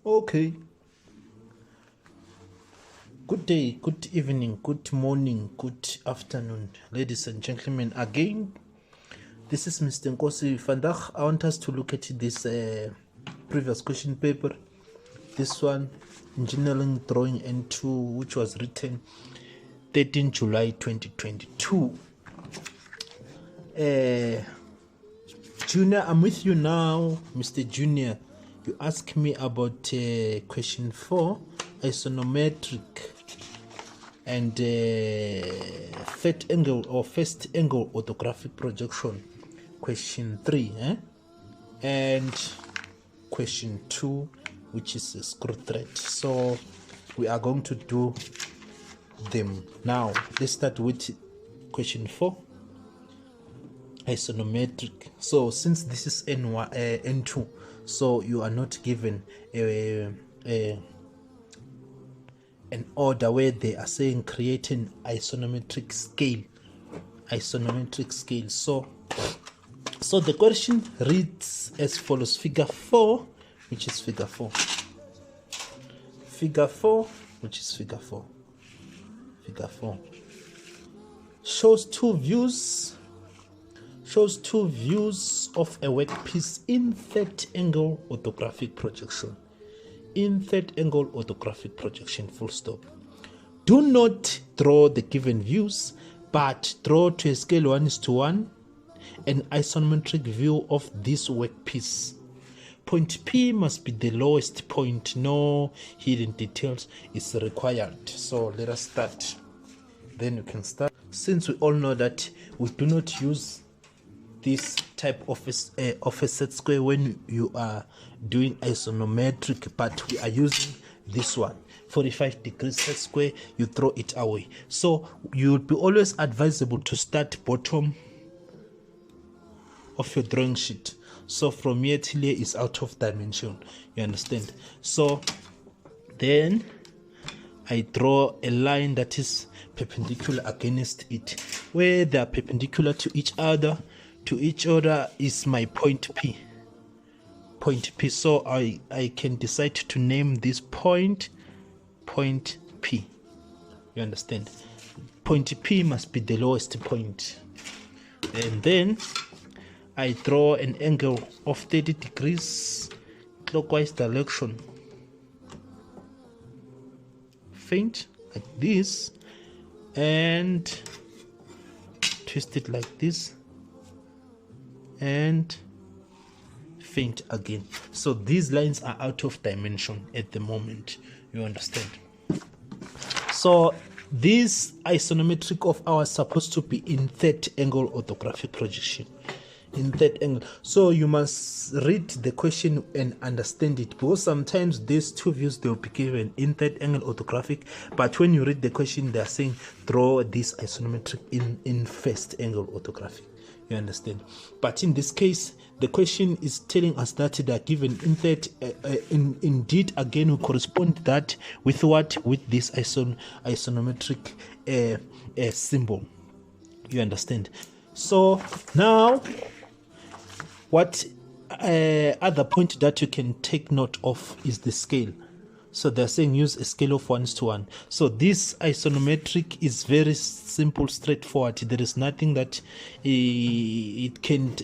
Okay. Good day, good evening, good morning, good afternoon, ladies and gentlemen. Again, this is Mr. Nkosi Vandag. I want us to look at this previous question paper. This one, Engineering Drawing N2, which was written 13 July 2022. Junior, I'm with you now, Mr. Junior. You ask me about question 4, isometric and third angle or first angle orthographic projection. Question 3, and question 2, which is a screw thread. So we are going to do them now. Let's start with question 4. Isometric. So since this is N2, so you are not given an order where they are saying create an isometric scale. So the question reads as follows: figure 4, which is figure 4. Figure 4, which is figure 4. Figure 4 shows two views of a workpiece in third angle orthographic projection. In third angle orthographic projection, full stop. Do not draw the given views, but draw to a scale 1:1 an isometric view of this workpiece. Point P must be the lowest point. No hidden details is required. So let us start. Then you can start. Since we all know that we do not use this type of a set square when you are doing isometric, but we are using this one, 45 degrees set square, you throw it away. So you would be always advisable to start bottom of your drawing sheet. So from here till here is out of dimension, you understand? So then I draw a line that is perpendicular against it. Where they are perpendicular to each other is my point P. So I can decide to name this point P. You understand? Point P must be the lowest point. And then I draw an angle of 30 degrees clockwise direction. Faint like this and twist it like this and faint again. So these lines are out of dimension at the moment, you understand? So this isometric of ours supposed to be in third angle orthographic projection, in third angle. So you must read the question and understand it, because sometimes these two views, they will be given in third angle orthographic, but when you read the question, they are saying draw this isometric in first angle orthographic. You understand? But in this case, the question is telling us that they are given in third. Indeed, again, we correspond that with what? With this isometric symbol. You understand? So now, what other point that you can take note of is the scale. So they're saying use a scale of 1:1. So this isometric is very simple, straightforward. There is nothing that it can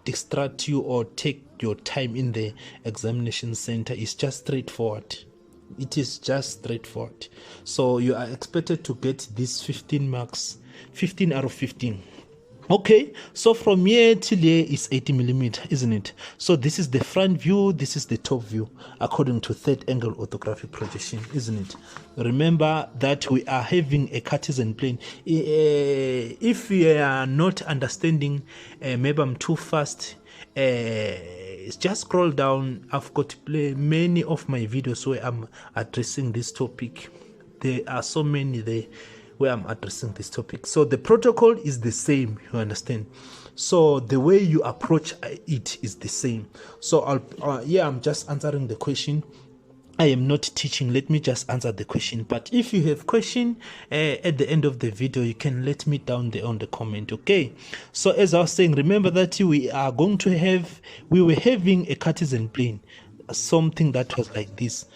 distract you or take your time in the examination center. It's just straightforward. It is just straightforward. So you are expected to get these 15 marks, 15 out of 15. Okay, so from here till here is 80mm, isn't it? So this is the front view, this is the top view, according to third angle orthographic projection, isn't it? Remember that we are having a Cartesian plane. If you are not understanding, maybe I'm too fast, just scroll down. I've got many of my videos where I'm addressing this topic. There are so many there where I'm addressing this topic. So the protocol is the same, you understand? So the way you approach it is the same. So I'm just answering the question. I am not teaching. Let me just answer the question. But if you have question at the end of the video, you can let me down there on the comment. Okay. So as I was saying, remember that we were having a Cartesian plane. something that was like this.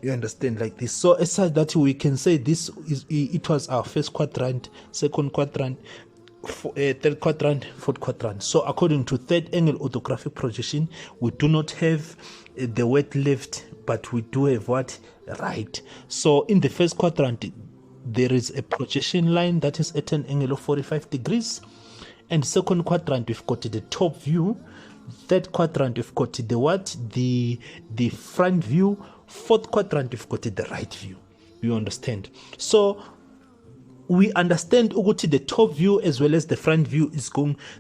You understand, like this. So as such that we can say it was our first quadrant, second quadrant, third quadrant, fourth quadrant. So according to third angle orthographic projection, we do not have the word left, but we do have what? Right. So in the first quadrant, there is a projection line that is at an angle of 45 degrees. And second quadrant, we've got the top view. Third quadrant, we've got the what? The front view. Fourth quadrant, we've got the right view. You understand? So we understand the top view as well as the front view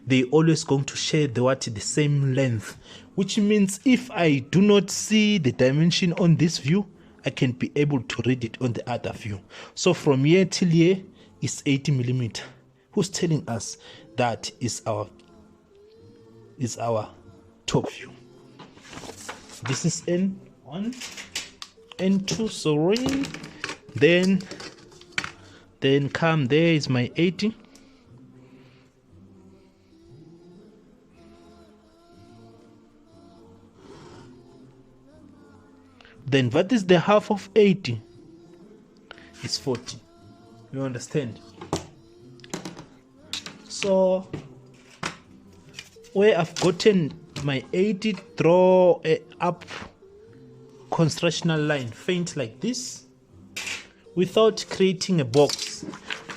they always going to share the same length, which means if I do not see the dimension on this view, I can be able to read it on the other view. So from here till here is 80 millimeter. Who's telling us that is our top view? This is N1, N2, sorry. Then come, there is my 80. Then what is the half of 80? It's 40. You understand? So where I've gotten my 80, draw a up constructional line, faint like this, without creating a box.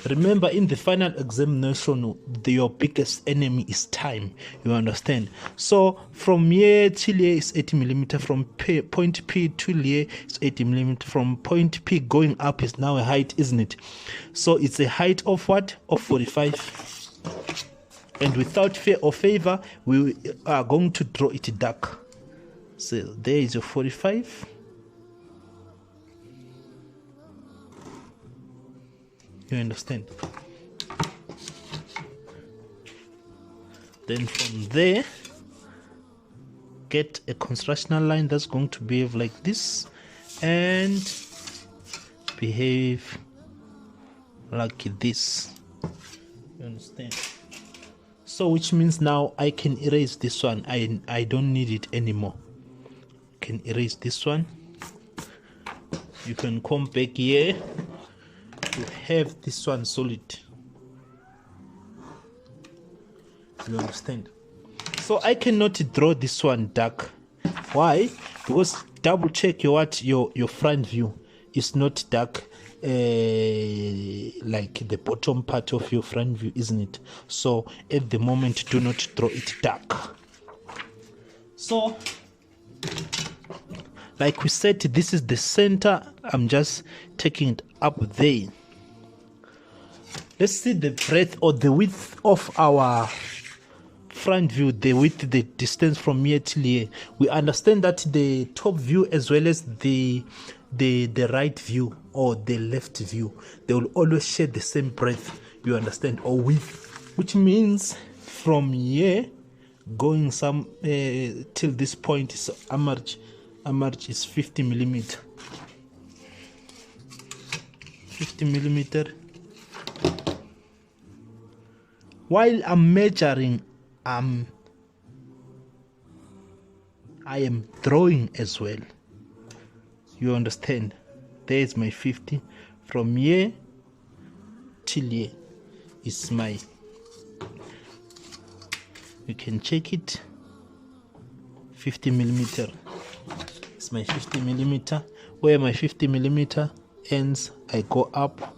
Remember, in the final examination, your biggest enemy is time. You understand? So from here till here is 80 millimeter. From point P to here is 80 millimeter. From point P going up is now a height, isn't it? So it's a height of what? Of 45. And without fear or favor, we are going to draw it dark. So there is your 45. You understand? Then from there, get a constructional line that's going to behave like this and behave like this. You understand? So which means now I can erase this one. I don't need it anymore. Can erase this one. You can come back here to have this one solid. You understand? So I cannot draw this one dark. Why? Because double check your front view is not dark like the bottom part of your front view, isn't it? So at the moment, do not draw it dark. So like we said, this is the center. I'm just taking it up there. Let's see the breadth or the width of our front view, the width, the distance from here till here. We understand that the top view as well as the right view or the left view, they will always share the same breadth, you understand, or width, which means from here going some till this point is amarge is 50 millimeter. 50 millimeter. While I'm measuring, I am drawing as well. You understand? There is my 50. From here till here is my, you can check it, 50 millimeter. It's my 50 millimeter. Where my 50 millimeter ends, I go up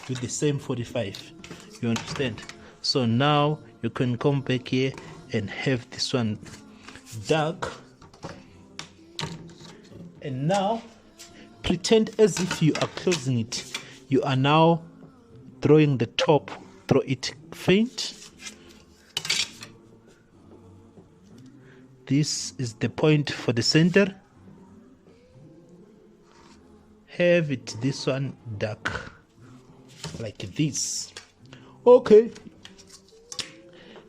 with the same 45. You understand? So now you can come back here and have this one dark. And now pretend as if you are closing it. You are now drawing the top. Draw it faint. This is the point for the center. Have it this one dark like this. Okay,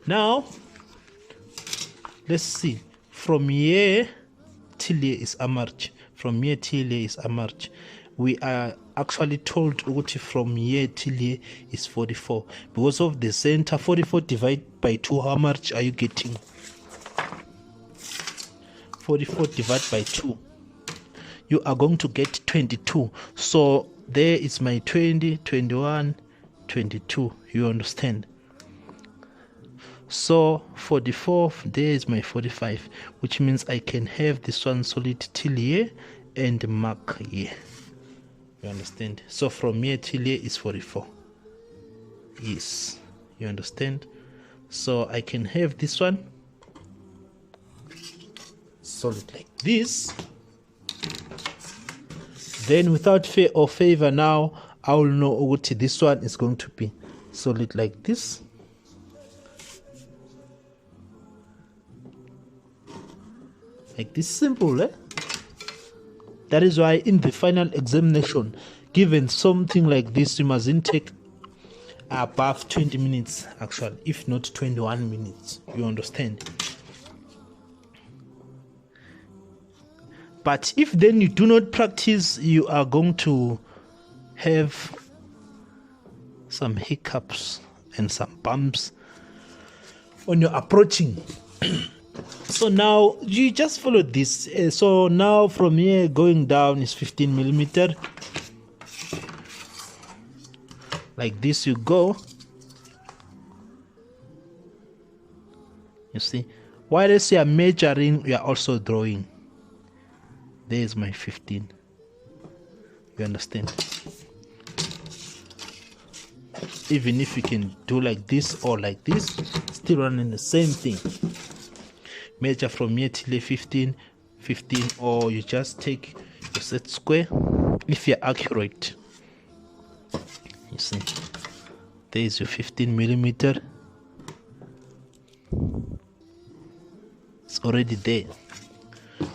now let's see, from here till here is amarge. From here till here is amarge. We are actually told from here till here is 44 because of the center. 44 divided by 2, how much are you getting? 44 divided by 2, you are going to get 22. So there is my 20, 21, 22. You understand? So 44, there is my 45, which means I can have this one solid till here and mark here. You understand? So from here till here is 44. Yes, you understand? So I can have this one solid like this. Then without fear or favor, now I will know what this one is going to be solid like this. Like this, simple, eh? That is why in the final examination, given something like this, you mustn't take above 20 minutes actually, if not 21 minutes. You understand? But if then you do not practice, you are going to have some hiccups and some bumps when you're approaching. So now you just follow this. So now from here going down is 15 millimeter. Like this you go. You see, while you are measuring, you are also drawing. There is my 15. You understand? Even if you can do like this or like this, still running the same thing. Measure from here till 15, or you just take your set square if you're accurate. You see, there is your 15 millimeter. It's already there.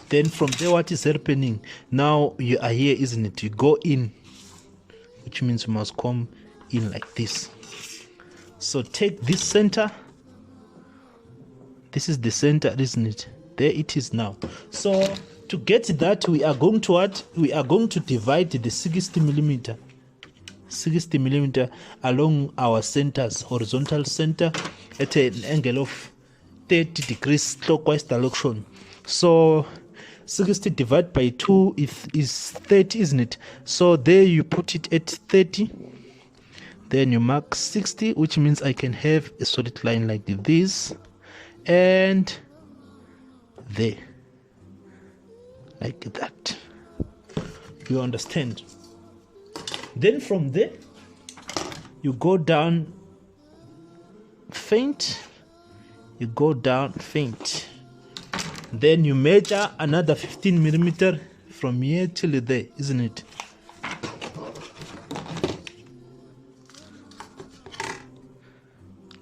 Then from there, what is happening? Now you are here, isn't it? You go in, which means you must come in like this. So take this center. This is the center, isn't it? There it is now. So to get that, we are going to what? We are going to divide the 60 millimeter along our centers, horizontal center, at an angle of 30 degrees clockwise direction. So 60 divided by 2 is 30, isn't it? So there you put it at 30. Then you mark 60, which means I can have a solid line like this. And there, like that. You understand? Then from there you go down faint, then you measure another 15 millimeter from here till there, isn't it?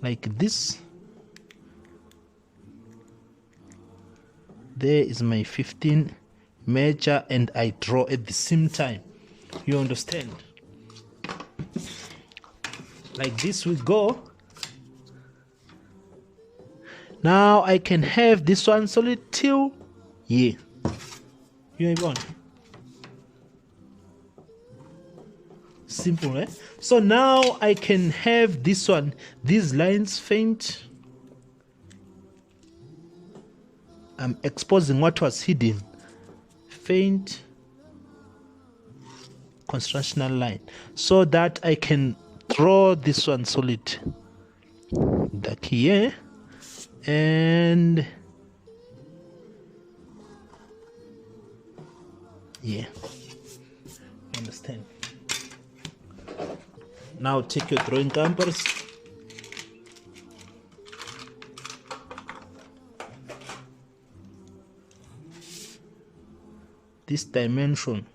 Like this. There is my 15, measure, and I draw at the same time. You understand? Like this we go. Now I can have this one solid till here. You want? Simple, eh? So now I can have this one, these lines faint. I'm exposing what was hidden. Faint constructional line, so that I can draw this one solid like here, and yeah, understand? Now take your drawing compass. This dimension,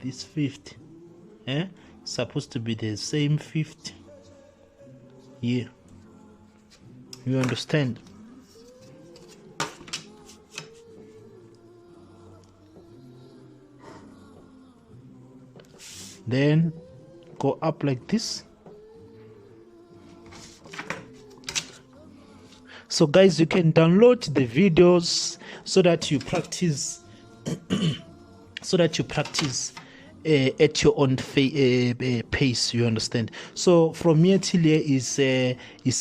this 50, supposed to be the same 50 here. You understand? Then go up like this. So guys, you can download the videos so that you practice at your own pace, you understand. So from here till here is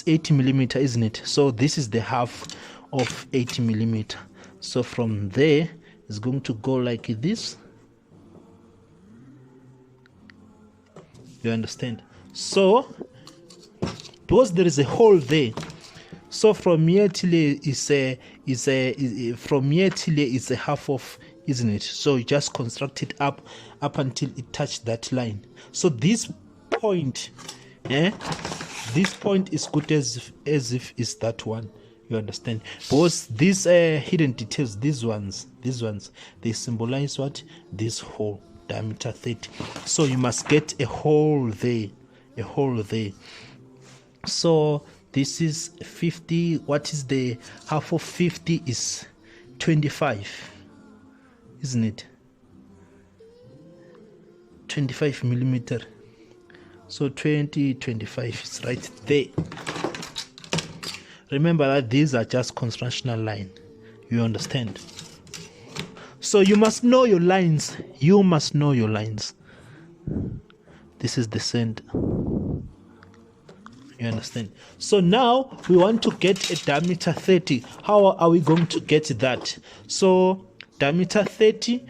80 millimeter, isn't it? So this is the half of 80 millimeter. So from there it's going to go like this, you understand. So because there is a hole there, so from here till here from here till here is a half of, isn't it? So you just construct it up until it touch that line. So this point, this point is good as if it's that one, you understand. Because these hidden details, these ones, they symbolize what? This hole, diameter 30. So you must get a hole there, So this is 50. What is the half of 50? Is 25, isn't it? 25 millimeter. So 25 is right there. Remember that these are just constructional line, you understand. So you must know your lines. This is the center, you understand. So now we want to get a diameter 30. How are we going to get that? So diameter 30,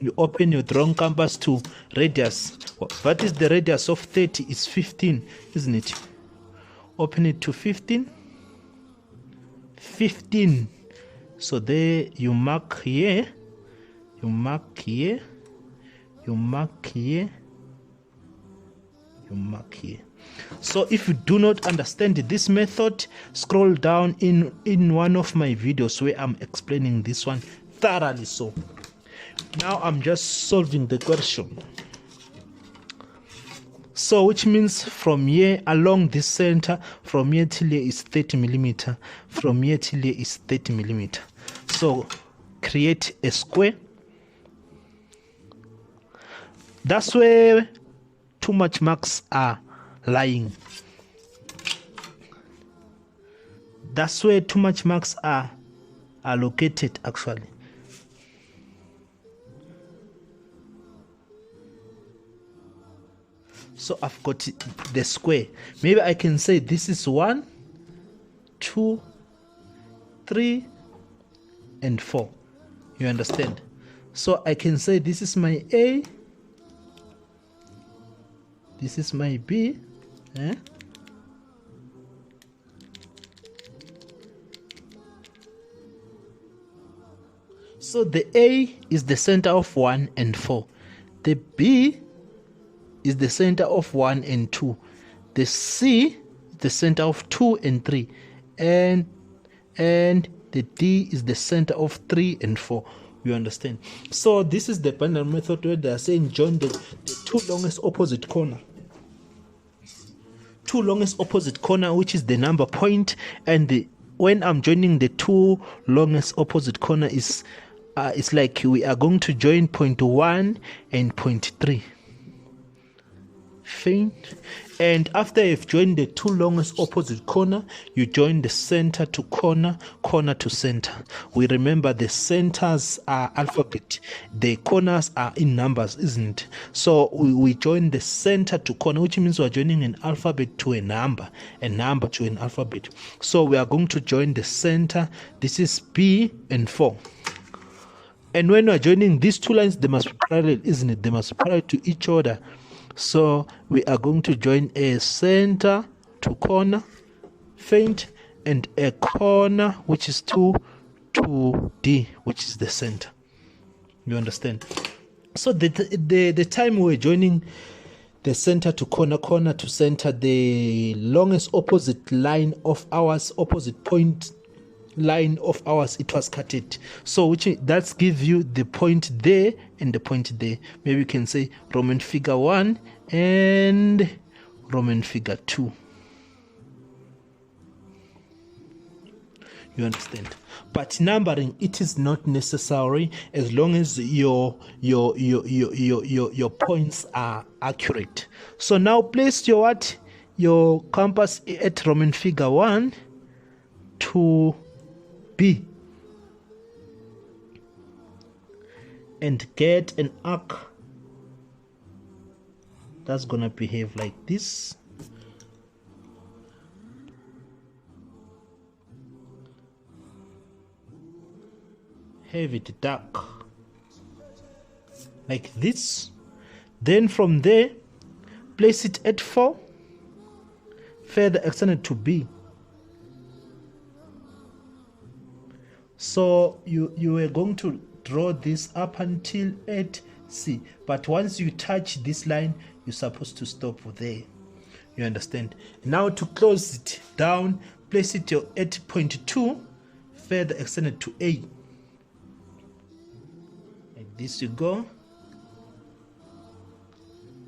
you open your drawing compass to radius. What is the radius of 30? Is 15, isn't it? Open it to 15. So there you mark here, you mark here. So if you do not understand this method, scroll down in one of my videos where I'm explaining this one thoroughly. So now I'm just solving the question. So which means from here along this center, from here till here is 30 millimeter. From here till here is 30 millimeter. So create a square. That's where too much marks are lying. That's where too much marks are located actually. So I've got the square. Maybe I can say this is 1, 2, 3, and 4. You understand? So I can say this is my A, this is my B, So the A is the center of 1 and 4. The B is the center of 1 and 2. The C is the center of 2 and 3. And the D is the center of 3 and 4. You understand? So this is the binary method where they are saying join the two longest opposite corner. Two longest opposite corner, which is the number point, and when I'm joining the two longest opposite corner is it's like we are going to join point 1 and point 3. Faint. And after you've joined the two longest opposite corner, you join the center to corner, corner to center. We remember the centers are alphabet, the corners are in numbers, isn't it? So we join the center to corner, which means we're joining an alphabet to a number to an alphabet. So we are going to join the center. This is B and 4. And when we're joining these two lines, they must be parallel, isn't it? They must be parallel to each other. So we are going to join a center to corner, faint, and a corner which is to D, which is the center. You understand? So the time we're joining the center to corner, corner to center, the longest opposite line of ours, opposite point line of ours, it was cut it. So which that's give you the point there and the point there. Maybe we can say Roman figure 1 and Roman figure 2. You understand? But numbering, it is not necessary as long as your points are accurate. So now place your compass at Roman figure 1 to B and get an arc that's gonna behave like this. Have it dark like this. Then from there, place it at 4, further extend it to B. So you are going to draw this up until at C, but once you touch this line, you're supposed to stop there. You understand? Now to close it down, place it at point 2, further extend it to A. Like this you go.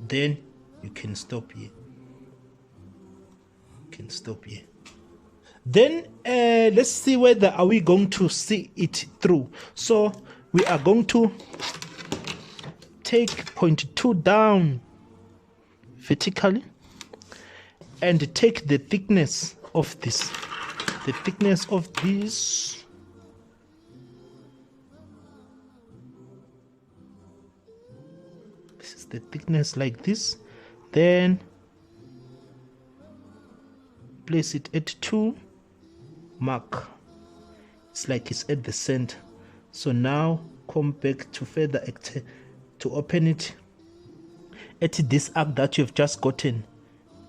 Then you can stop here. You can stop here. Then let's see whether are we going to see it through. So we are going to take point 2 down vertically and take the thickness of this. The thickness of this. This is the thickness like this. Then place it at 2. Mark. It's like it's at the center. So now come back to further to open it at this arc that you've just gotten.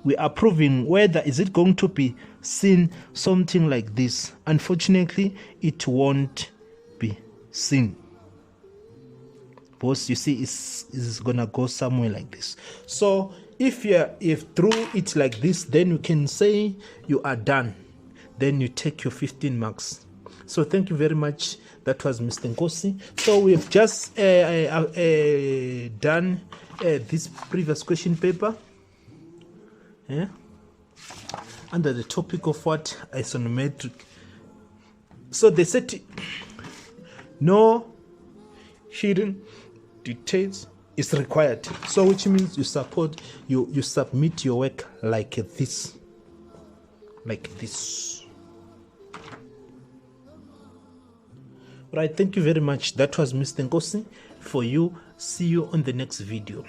We are proving whether is it going to be seen something like this. Unfortunately, it won't be seen, because you see it's gonna go somewhere like this. So if through it like this, then you can say you are done. Then you take your 15 marks. So thank you very much. That was Mr. Nkosi. So we've just done this previous question paper under the topic of what? Isometric. So they said no hidden details is required. So which means you submit your work like this. Like this. Right, thank you very much. That was Mr. Nkosi for you. See you on the next video.